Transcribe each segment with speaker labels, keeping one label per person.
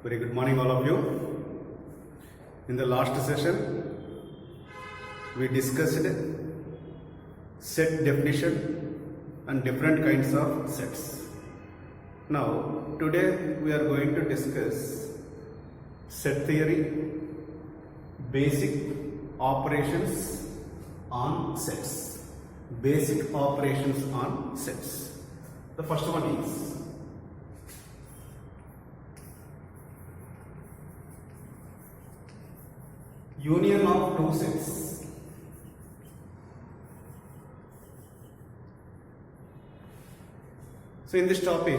Speaker 1: Very good morning, all of you. In the last session, we discussed set definition and different kinds of sets. Now, today we are going to discuss set theory, basic operations on sets. Basic operations on sets. The first one is union of two sets. So in this topic,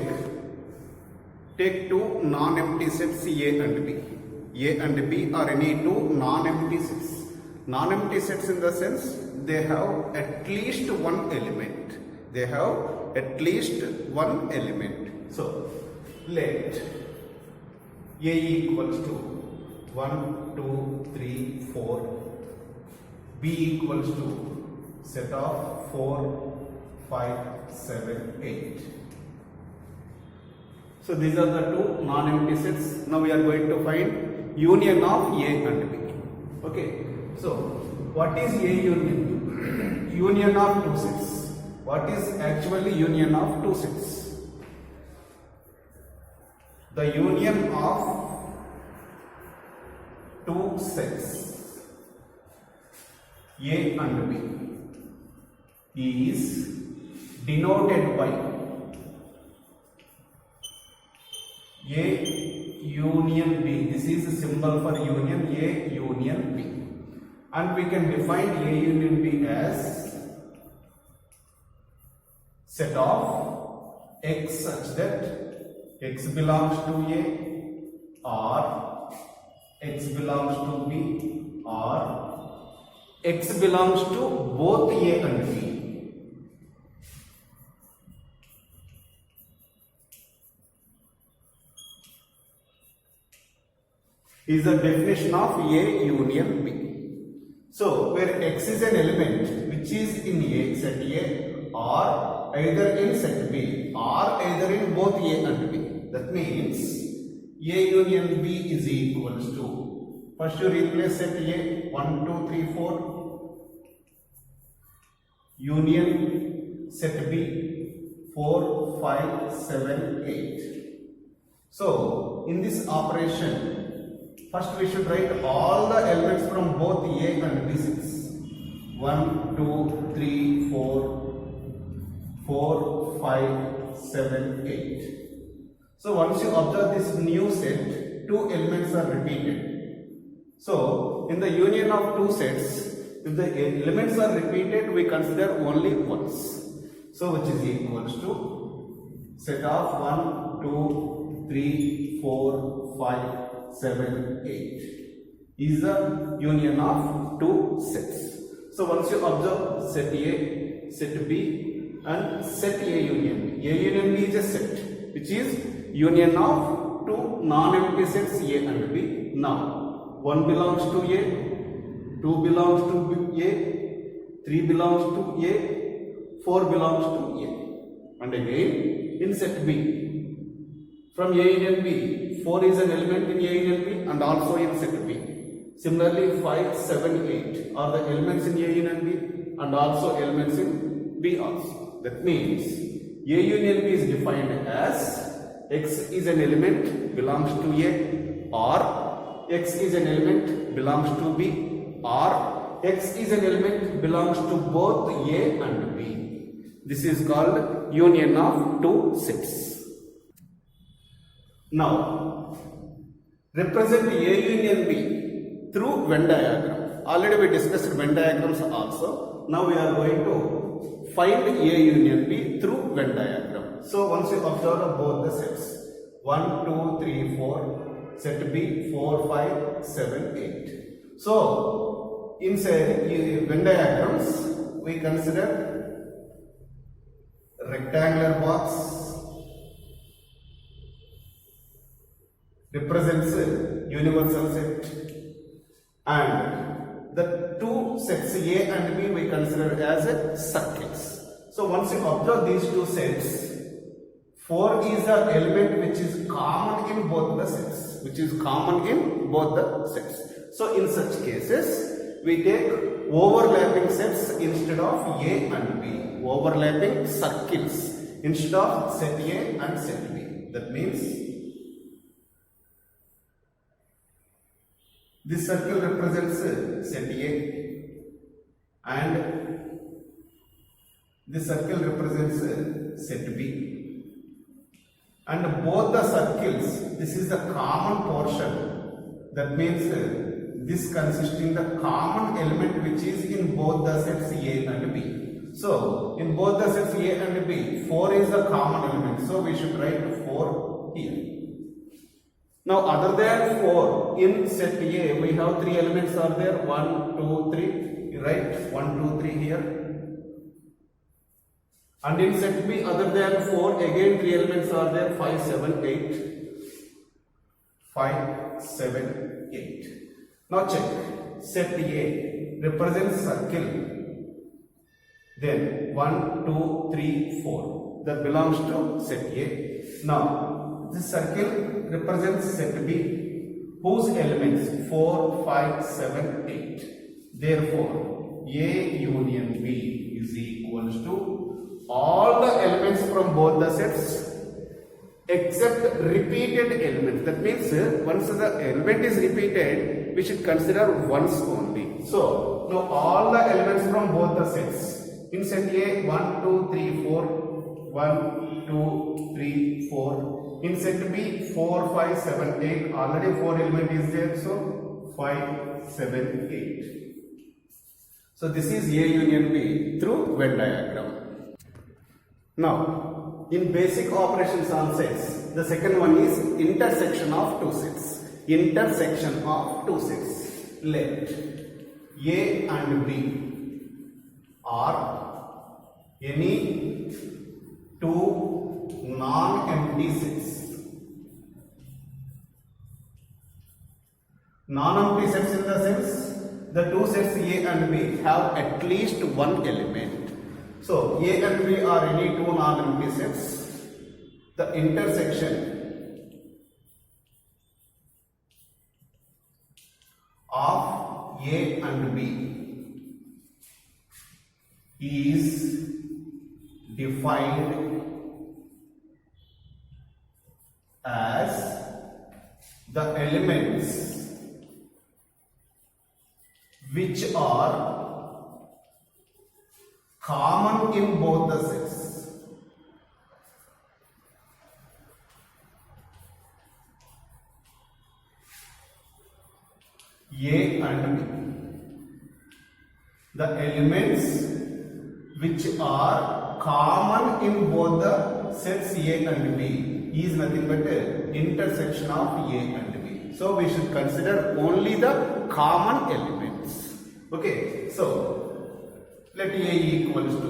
Speaker 1: take two non-empty sets A and B. A and B are any two non-empty sets. Non-empty sets in the sense they have at least one element. They have at least one element. So let A equals to 1, 2, 3, 4. B equals to set of 4, 5, 7, 8. So these are the two non-empty sets. Now we are going to find union of A and B. Okay. So what is A union? Union of two sets. What is actually union of two sets? The union of two sets A and B is denoted by A union B. This is a symbol for union, A union B. And we can define A union B as set of X such that X belongs to A or X belongs to B or X belongs to both A and B. Is the definition of A union B. So where X is an element which is in A, set A, or either in set B or either in both A and B. That means A union B is equals to, first you replace set A, 1, 2, 3, 4, union set B, 4, 5, 7, 8. So in this operation, first we should write all the elements from both A and B sets. 1, 2, 3, 4, 4, 5, 7, 8. So once you observe this new set, two elements are repeated. So in the union of two sets, if the elements are repeated, we consider only once. So which is equals to set of 1, 2, 3, 4, 5, 7, 8 is the union of two sets. So once you observe set A, set B and set A union B. A union B is a set which is union of two non-empty sets A and B. Now 1 belongs to A, 2 belongs to A, 3 belongs to A, 4 belongs to A. And again in set B, from A union B, 4 is an element in A union B and also in set B. Similarly 5, 7, 8 are the elements in A union B and also elements in B also. That means A union B is defined as X is an element belongs to A or X is an element belongs to B or X is an element belongs to both A and B. This is called union of two sets. Now, represent A union B through Venn diagram. Already we discussed Venn diagrams also. Now we are going to find A union B through Venn diagram. So once you observe both the sets, 1, 2, 3, 4, set B, 4, 5, 7, 8. So in say Venn diagrams, we consider rectangular box represents a universal set, and the two sets A and B we consider as a circles. So once you observe these two sets, 4 is the element which is common in both the sets. which is common in both the sets. So in such cases, we take overlapping sets instead of A and B, overlapping circles instead of set A and set B. That means this circle represents set A and this circle represents set B. And both the circles, this is the common portion. That means this consisting the common element which is in both the sets A and B. So in both the sets A and B, 4 is the common element. So we should write 4 here. Now other than 4, in set A we have 3 elements are there. 1, 2, 3. You write 1, 2, 3 here. And in set B, other than 4, again 3 elements are there. 5, 7, 8. 5, 7, 8. Now check. Set A represents circle. Then 1, 2, 3, 4. That belongs to set A. Now this circle represents set B, whose elements 4, 5, 7, 8. Therefore, A union B is equals to all the elements from both the sets except repeated elements. That means once the element is repeated, we should consider once only. So now all the elements from both the sets. In set A, 1, 2, 3, 4. 1, 2, 3, 4. In set B, 4, 5, 7, 8. Already 4 element is there. So 5, 7, 8. So this is A union B through Venn diagram. Now, in basic operations on sets, the second one is intersection of two sets. Intersection of two sets. Let A and B are any two non-empty sets. Non-empty sets in the sense, the two sets A and B have at least one element. So, A and B are any two non-empty sets. The intersection of A and B is defined as the elements which are common in both the sets. A and B. The elements which are common in both the sets A and B is nothing but a intersection of A and B. So we should consider only the common elements. Okay, so let A equals to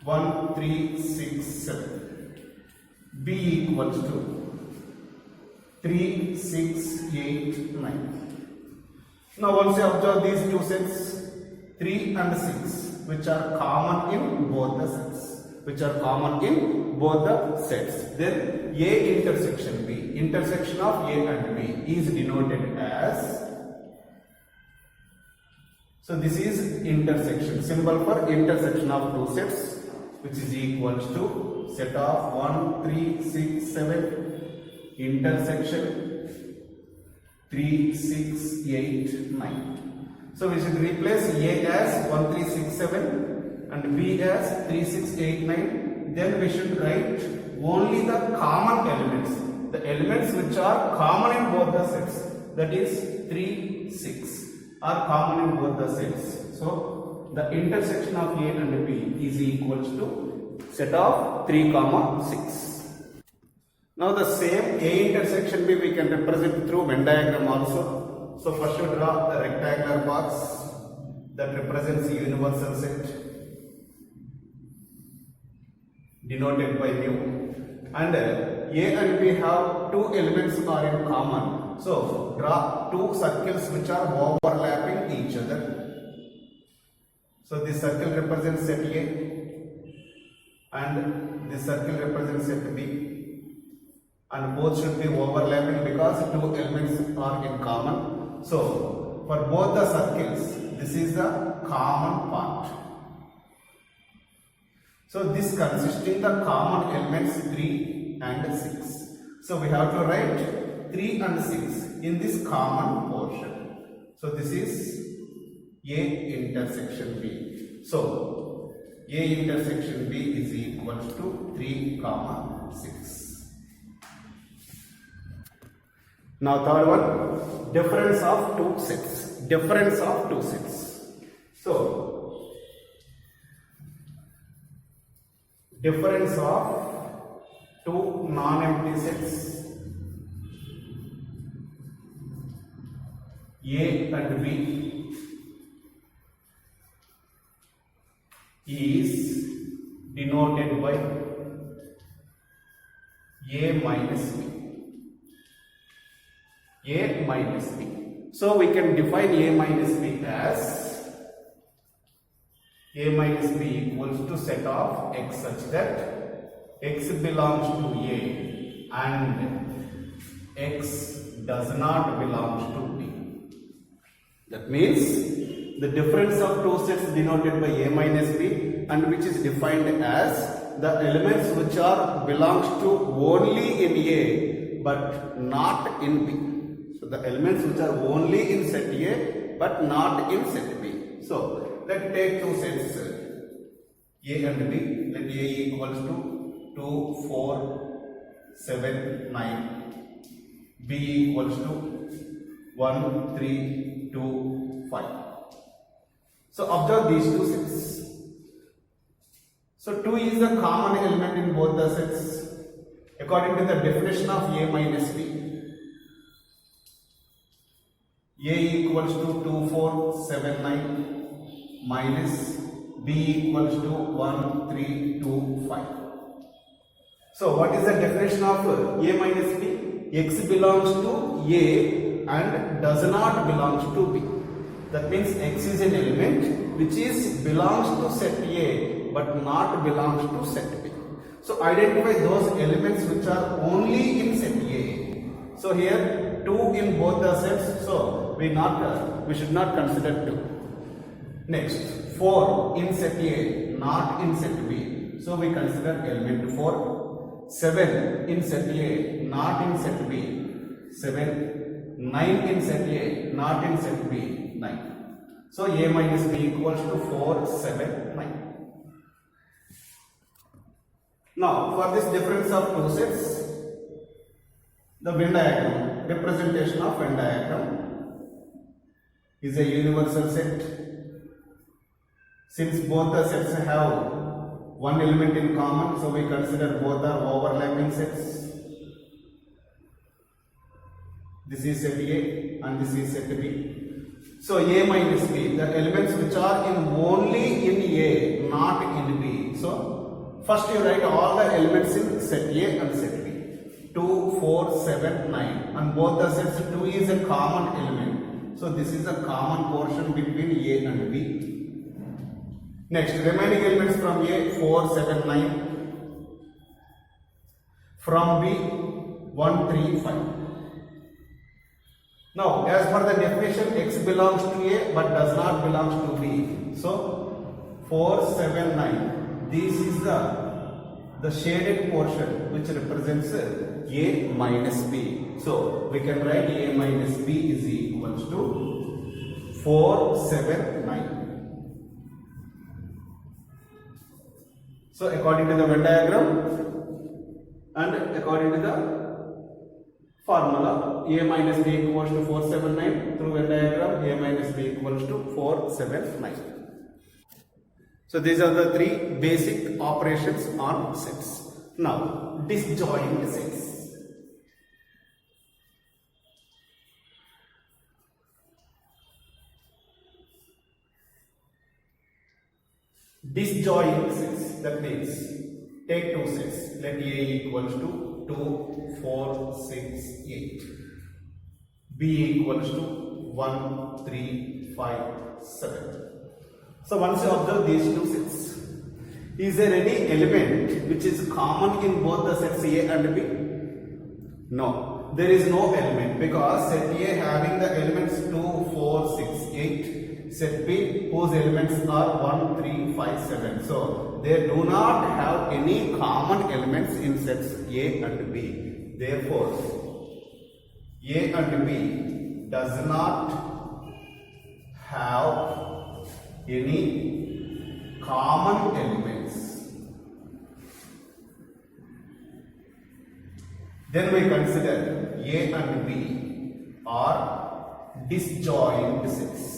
Speaker 1: 1, 3, 6, 7. B equals to 3, 6, 8, 9. Now once you observe these two sets, 3 and 6, which are common in both the sets. Which are common in both the sets. Then A intersection B, intersection of A and B is denoted as, so this is intersection, symbol for intersection of two sets, which is equals to set of 1, 3, 6, 7, intersection 3, 6, 8, 9. So we should replace A as 1, 3, 6, 7 and B as 3, 6, 8, 9. Then we should write only the common elements, the elements which are common in both the sets, that is 3, 6. Are common in both the sets. So the intersection of A and B is equals to set of 3, 6. Now the same A intersection B we can represent through Venn diagram also. So first you draw a rectangular box that represents a universal set denoted by mu. And A and B have two elements are in common. So draw two circles which are overlapping each other. So this circle represents set A and this circle represents set B. and both should be overlapping because two elements are in common. So for both the circles, this is the common part. So this consisting the common elements 3 and 6. So we have to write 3 and 6 in this common portion. So this is A intersection B. So A intersection B is equals to 3 comma 6. Now third one, difference of two sets. Difference of two sets. So difference of two non-empty sets A and B is denoted by A minus B. A minus B. So we can define A minus B as A minus B equals to set of X such that X belongs to A and X does not belong to B. That means the difference of two sets denoted by A minus B and which is defined as the elements which are belongs to only in A but not in B. So the elements which are only in set A but not in set B. So let's take two sets A and B. Let A equals to 2, 4, 7, 9. B equals to 1, 3, 2, 5. So observe these two sets. So 2 is a common element in both the sets according to the definition of A minus B. A equals to 2, 4, 7, 9 minus B equals to 1, 3, 2, 5. So what is the definition of A minus B? X belongs to A and does not belongs to B. That means X is an element which is belongs to set A but not belongs to set B. So identify those elements which are only in set A. So here 2 in both the sets. So we should not consider 2. Next 4 in set A, not in set B. So we consider element 4. 7 in set A, not in set B. 7. 9 in set A, not in set B. 9. So A minus B equals to 4, 7, 9. Now for this difference of two sets, the Venn diagram, representation of Venn diagram is a universal set. Since both the sets have one element in common, so we consider both are overlapping sets. This is set A and this is set B. So A minus B, the elements which are in only in A, not in B. So first you write all the elements in set A and set B. 2, 4, 7, 9 and both the sets 2 is a common element. So this is a common portion between A and B. Next, remaining elements from A 4, 7, 9. From B 1, 3, 5. Now, as per the definition, X belongs to A but does not belong to B. So 4, 7, 9. This is the shaded portion which represents A minus B. So we can write A minus B is equals to 4, 7, 9. So according to the Venn diagram and according to the formula, A minus B equals to 4, 7, 9. Through Venn diagram, A minus B equals to 4, 7, 9. So these are the three basic operations on sets. Now, disjoint sets. Disjoint sets, that means take two sets, let A equals to 2, 4, 6, 8. B equals to 1, 3, 5, 7. So once you observe these two sets, is there any element which is common in both the sets A and B? No, there is no element because set A having the elements 2, 4, 6, 8. Set B whose elements are 1, 3, 5, 7. So they do not have any common elements in sets A and B. Therefore, A and B does not have any common elements. Then we consider A and B are disjoint sets.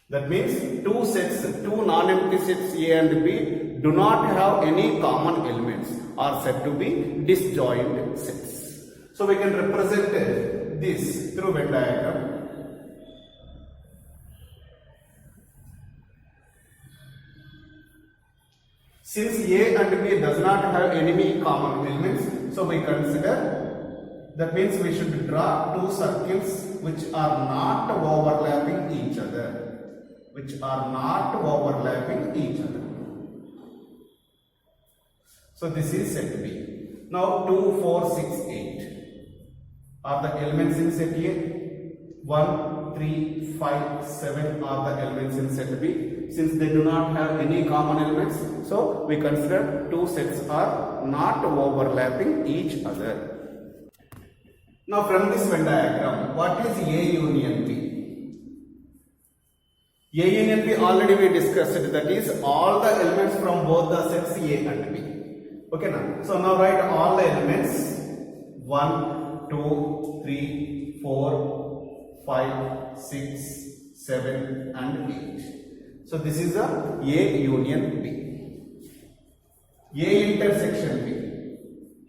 Speaker 1: That means two non-empty sets A and B do not have any common elements, are said to be disjoint sets. So we can represent this through Venn diagram. Since A and B does not have any common elements, so we consider, that means we should draw two circles which are not overlapping each other. So this is set B. Now 2, 4, 6, 8 are the elements in set A. 1, 3, 5, 7 are the elements in set B. Since they do not have any common elements, so we consider two sets are not overlapping each other. Now from this Venn diagram, what is A union B? A union B already we discussed, that is all the elements from both the sets A and B. Okay now, so now write all the elements 1, 2, 3, 4, 5, 6, 7 and 8. So this is a union B. A intersection B.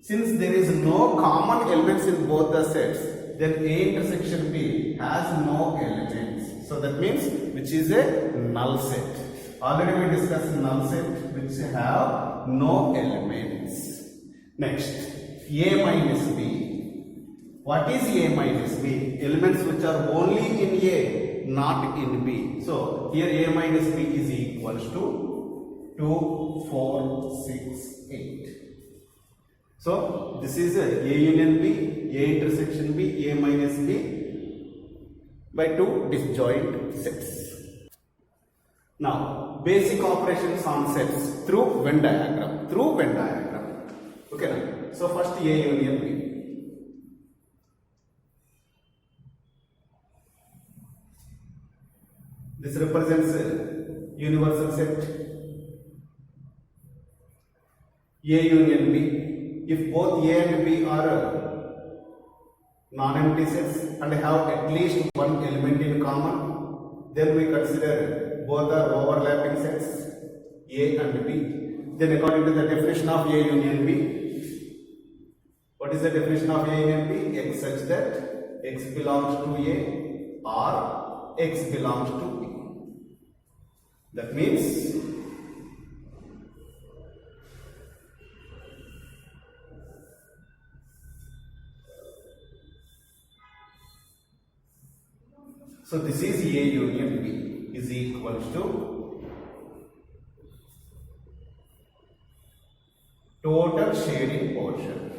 Speaker 1: Since there is no common elements in both the sets, then A intersection B has no elements. So that means which is a null set. Already we discussed null set which have no elements. Next, A minus B. What is A minus B? Elements which are only in A, not in B. So here A minus B is equals to 2, 4, 6, 8. So this is A union B, A intersection B, A minus B by two disjoint sets. Now basic operations on sets through Venn diagram. Okay now. So first A union B. This represents a universal set. A union B. If both A and B are non-empty sets and have at least one element in common, then we consider both are overlapping sets A and B. Then according to the definition of A union B, what is the definition of A union B? X such that X belongs to A or X belongs to B. That means so this is A union B is equals to total shading portion.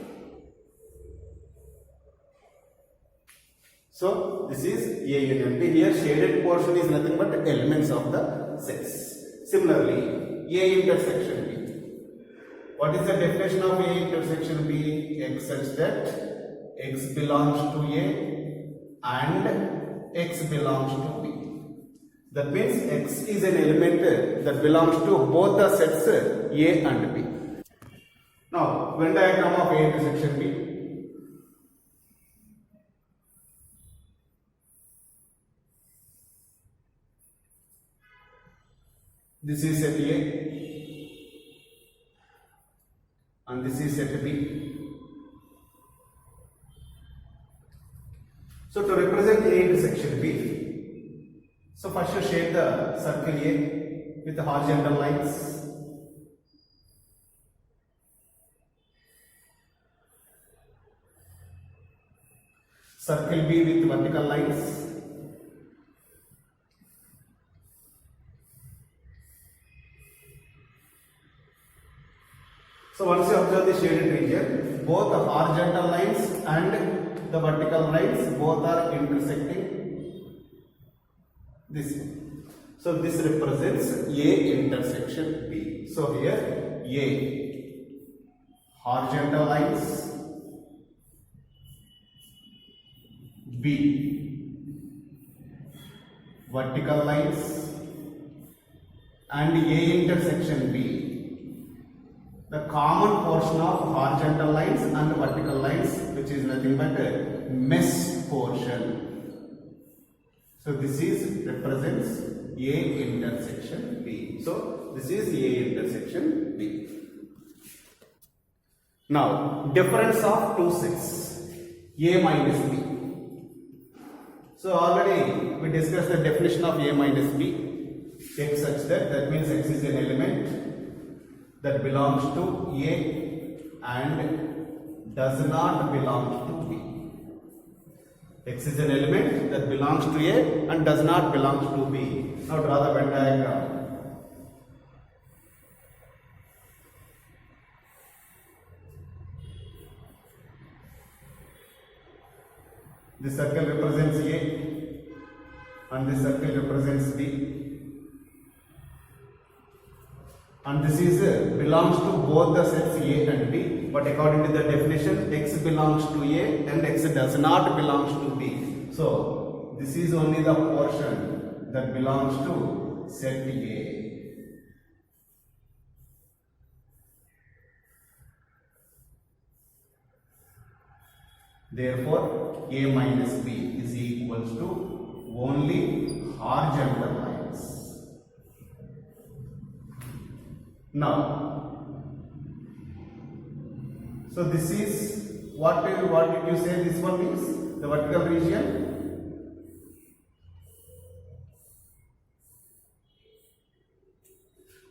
Speaker 1: So this is A union B. Here shaded portion is nothing but elements of the sets. Similarly, A intersection B. What is the definition of A intersection B? X such that X belongs to A and X belongs to B. That means X is an element that belongs to both the sets A and B. Now, Venn diagram of A intersection B. This is set A and this is set B. So to represent A intersection B, so first you shade the circle A with the horizontal lines. Circle B with vertical lines. observe the shaded region, both the horizontal lines and the vertical lines both are intersecting this one. So this represents A intersection B. So here A horizontal lines, B vertical lines, and A intersection B. The common portion of horizontal lines and vertical lines, which is nothing but a mesh portion. So this is represents A intersection B. So this is A intersection B. Now difference of two sets A minus B. So already we discussed the definition of A minus B. X such that means X is an element that belongs to A and does not belong to B. X is an element that belongs to A and does not belong to B. Now draw the Venn diagram. This circle represents A and this circle represents B. And this is belongs to both the sets A and B, but according to the definition, X belongs to A and X does not belongs to B. So this is only the portion that belongs to set A. Therefore, A minus B is equals to only horizontal lines. Now, so this is what did you say this one is? The vertical region.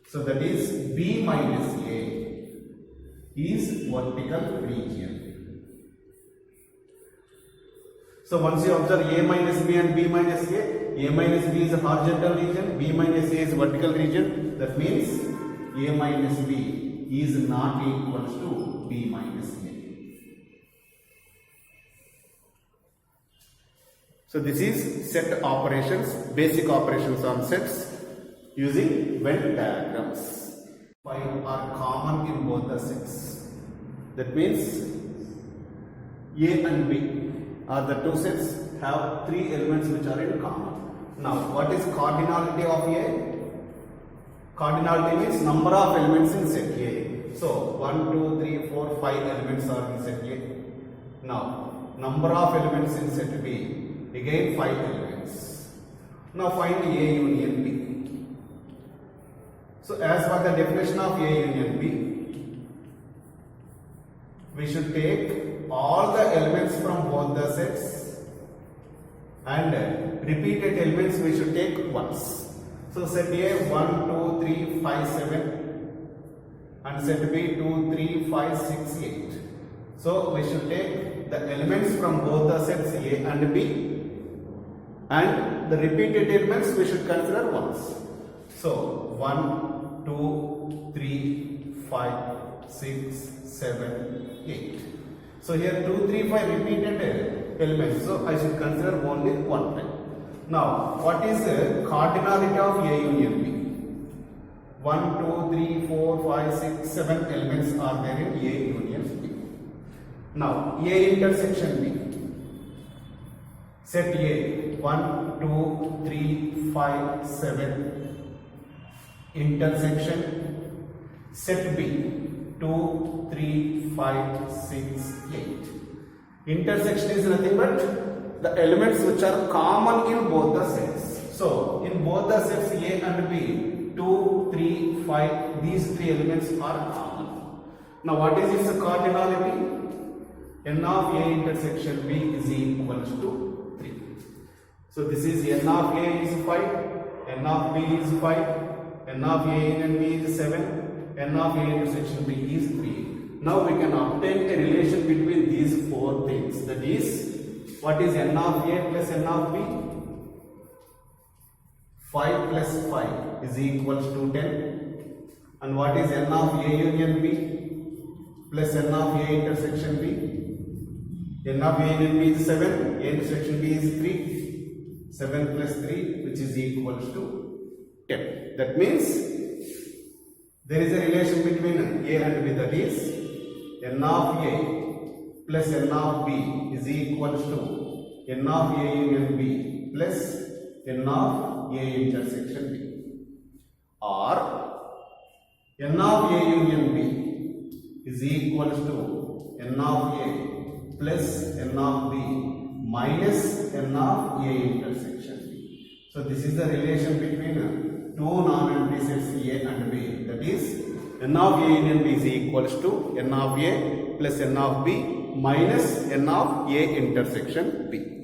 Speaker 1: So that is B minus A is vertical region. So once you observe A minus B and B minus A minus B is a horizontal region, B minus A is vertical region. That means A minus B is not equals to B minus A. So this is set operations, basic operations on sets using Venn diagrams. 5 are common in both the sets. That means A and B are the two sets have 3 elements which are in common. Now what is cardinality of A? Cardinality means number of elements in set A. So 1, 2, 3, 4, 5 elements are in set A. Now number of elements in set B, again 5 elements. Now find A union B. So as per the definition of A union B, we should take all the elements from both the sets and repeated elements we should take once. So set A 1, 2, 3, 5, 7 and set B 2, 3, 5, 6, 8. So we should take the elements from both the sets A and B and the repeated elements we should consider once. So 1, 2, 3, 5, 6, 7, 8. So here 2, 3, 5 repeated elements. So I should consider only one time. Now, what is the cardinality of A union B? 1, 2, 3, 4, 5, 6, 7 elements are there in A union B. Now, A intersection B. Set A 1, 2, 3, 5, 7 intersection. Set B 2, 3, 5, 6, 8. Intersection is nothing but the elements which are common in both the sets. So, in both the sets A and B, 2, 3, 5, these 3 elements are common. Now, what is its cardinality? N of A intersection B is equals to 3. So, this is N of A is 5, N of B is 5, N of A and B is 7, N of A intersection B is 3. Now, we can obtain a relation between these 4 things. That is, what is N of A plus N of B? 5 plus 5 is equals to 10. And what is N of A union B? plus n of A intersection B. N of A and B is 7, A intersection B is 3. 7 plus 3 which is equals to 10. That means there is a relation between A and B, that is n of A plus n of B is equals to n of A union B plus n of A intersection B, or n of A union B is equals to n of A plus n of B minus n of A intersection B. So this is the relation between two non-empty sets A and B, that is n of A union B is equals to n of A plus n of B minus n of A intersection B.